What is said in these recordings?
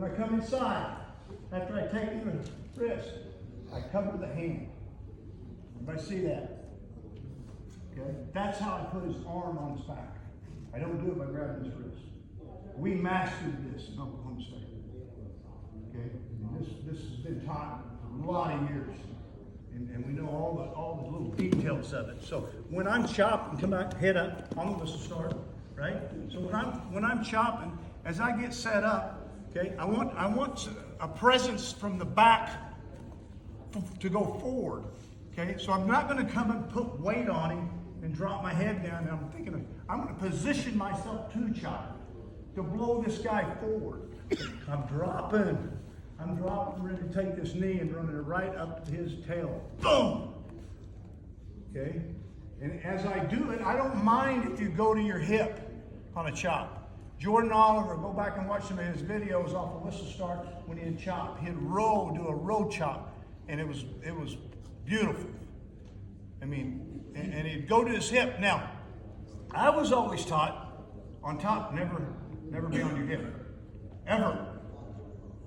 When I come inside, after I take the wrist, I cover the hand. Everybody see that? Okay? That's how I put his arm on his back. I don't do it by grabbing his wrist. We mastered this in Oklahoma State. Okay? This has been taught for a lot of years. And we know all the little details of it. So when I'm chopping, come out, head up, on the whistle start, right? So when I'm chopping, as I get set up, okay, I want a presence from the back to go forward. Okay, so I'm not going to come and put weight on him and drop my head down. And I'm thinking I'm going to position myself to chop, to blow this guy forward. I'm dropping, ready to take this knee and running it right up to his tail. Boom! Okay? And as I do it, I don't mind if you go to your hip on a chop. Jordan Oliver, go back and watch some of his videos off of Whistle Start when he'd chop. He'd do a row chop, and it was beautiful. I mean, and he'd go to his hip. Now, I was always taught on top, never be on your hip, ever.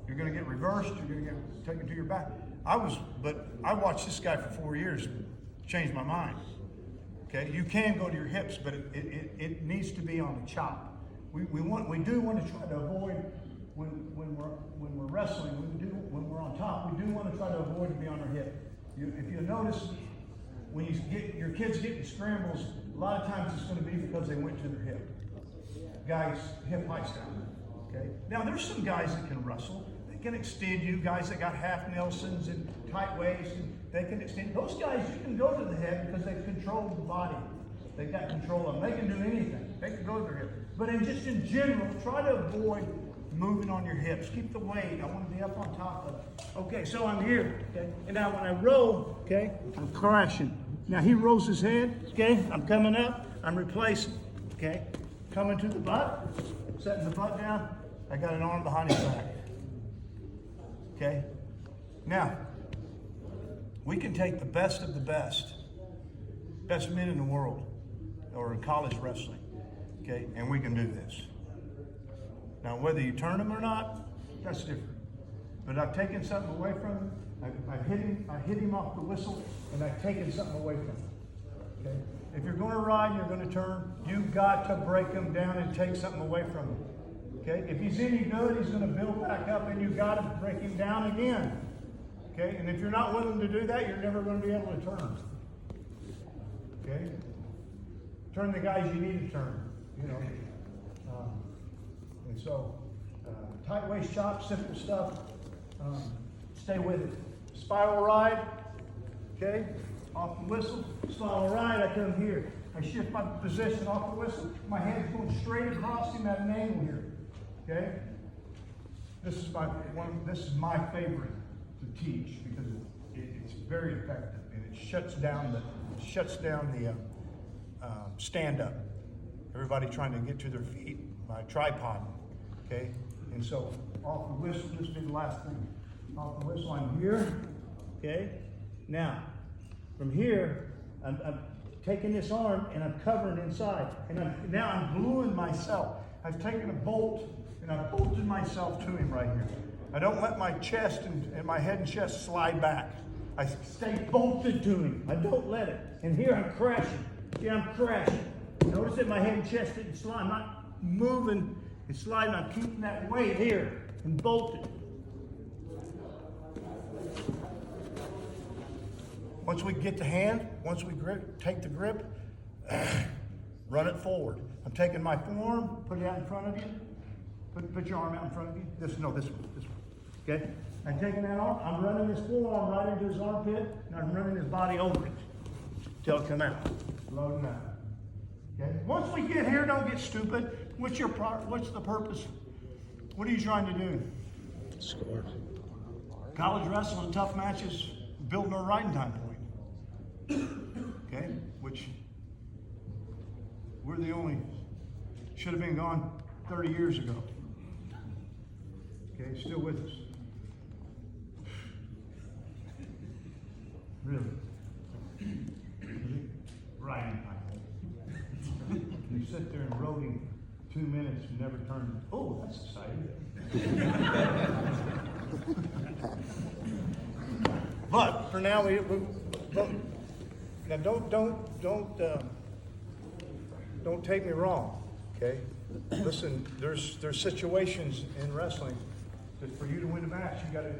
You're going to get reversed. You're going to get taken to your back. But I watched this guy for 4 years, changed my mind. Okay, you can go to your hips, but it needs to be on the chop. We do want to try to avoid when we're wrestling. When we're on top, we do want to try to avoid to be on our hip. If you notice, when your kids get in scrambles, a lot of times it's going to be because they went to their hip. Guys, hip heights down. Okay. Now there's some guys that can wrestle. They can extend you. Guys that got half Nelsons and tight waists, and they can extend. Those guys, you can go to the head because they've controlled the body. They've got control of them. They can do anything. They can go to their hip. But in general, try to avoid moving on your hips. Keep the weight. I want to be up on top of it. Okay, so I'm here. Okay, and now when I roll, okay, I'm crashing. Now he rolls his head. Okay, I'm coming up. I'm replacing. Okay, coming to the butt, setting the butt down. I got an arm behind his back. Okay, now we can take the best of the best men in the world, or in college wrestling. Okay, and we can do this. Now, whether you turn them or not, that's different. But I've taken something away from him. I hit him off the whistle, and I've taken something away from him. Okay? If you're going to ride and you're going to turn, you've got to break him down and take something away from him. Okay? If he's any good, he's going to build back up, and you've got to break him down again. Okay? And if you're not willing to do that, you're never going to be able to turn. Okay? Turn the guys you need to turn. You know. And so, tight waist chop, simple stuff. Stay with it. Spiral ride, okay? Off the whistle. Spiral ride, I come here. I shift my position off the whistle. My hand's going straight across him at an angle here, okay? This is my favorite to teach because it's very effective and it shuts down the stand up. Everybody trying to get to their feet by tripod, okay? And so off the whistle, this will be the last thing. Off the whistle, I'm here, okay? Now, from here, I'm taking this arm and I'm covering inside. And now I'm gluing myself. I've taken a bolt and I've bolted myself to him right here. I don't let my chest and my head and chest slide back. I stay bolted to him. I don't let it. And here I'm crashing. See, I'm crashing. Notice that my head and chest didn't slide. I'm not moving and sliding. I'm keeping that weight here and bolted. Once we get the hand, once we take the grip, run it forward. I'm taking my forearm, put it out in front of you. Put your arm out in front of you. This one. Okay? I'm taking that arm, I'm running this forearm right into his armpit, and I'm running his body over it till it come out. Loading out. Okay? Once we get here, don't get stupid. What's the purpose? What are you trying to do? Score. College wrestling, tough matches, building our riding time point. Okay? Which we're the only, should have been gone 30 years ago. Okay, still with us. Really? Riding time. You sit there and rode him 2 minutes and never turned. Oh, that's exciting. But for now, now don't take me wrong, okay? Listen, there's situations in wrestling that for you to win a match, you gotta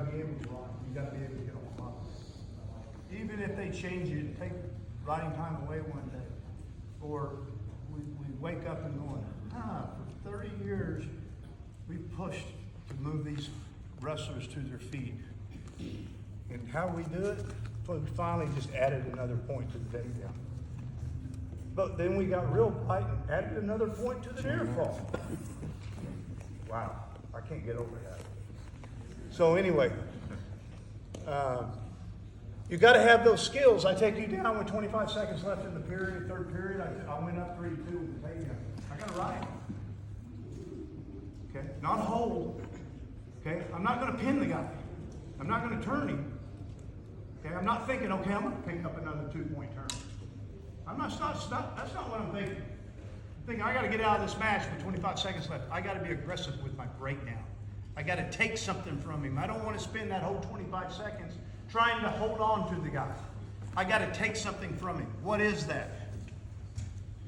be able to run. You gotta be able to get on the line. Even if they change it, take riding time away one day, or we wake up and going, for 30 years we've pushed to move these wrestlers to their feet. And how we do it? Well, we finally just added another point to the takedown. But then we got real bright and added another point to the near fall. Wow, I can't get over that. So anyway, you got to have those skills. I take you down with 25 seconds left in the period, third period. I went up 3-2 with the takedown. I got to ride. Okay, not hold. Okay, I'm not going to pin the guy. I'm not going to turn him. Okay, I'm not thinking, okay, I'm going to pick up another 2-point turn. That's not what I'm thinking. I'm thinking I got to get out of this match with 25 seconds left. I got to be aggressive with my breakdown. I got to take something from him. I don't want to spend that whole 25 seconds trying to hold on to the guy. I got to take something from him. What is that?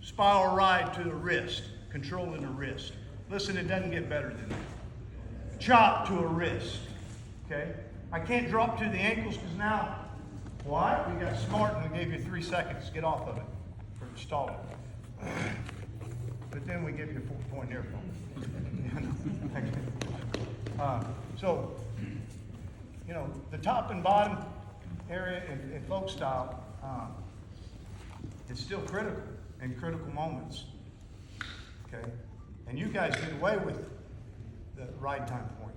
Spiral ride to the wrist, controlling the wrist. Listen, it doesn't get better than that. Chop to a wrist. Okay? I can't drop to the ankles because now, why? We got smart and we gave you 3 seconds. Get off of it or stall it. But then we give you a 4-point near fall. So, you know, the top and bottom area in folk style is still critical in critical moments. Okay? And you guys get away with the ride time point.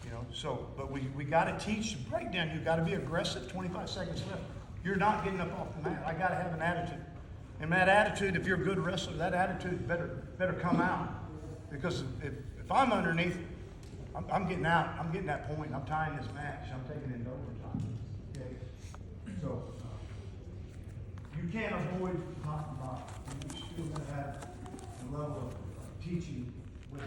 You know, so, but we got to teach the breakdown. You got to be aggressive. 25 seconds left. You're not getting up off the mat. I got to have an attitude. And that attitude, if you're a good wrestler, that attitude better come out. Because if I'm underneath, I'm getting out. I'm getting that point. I'm tying this match. I'm taking it into overtime. Okay. So you can't avoid top and bottom. You're still going to have a level of teaching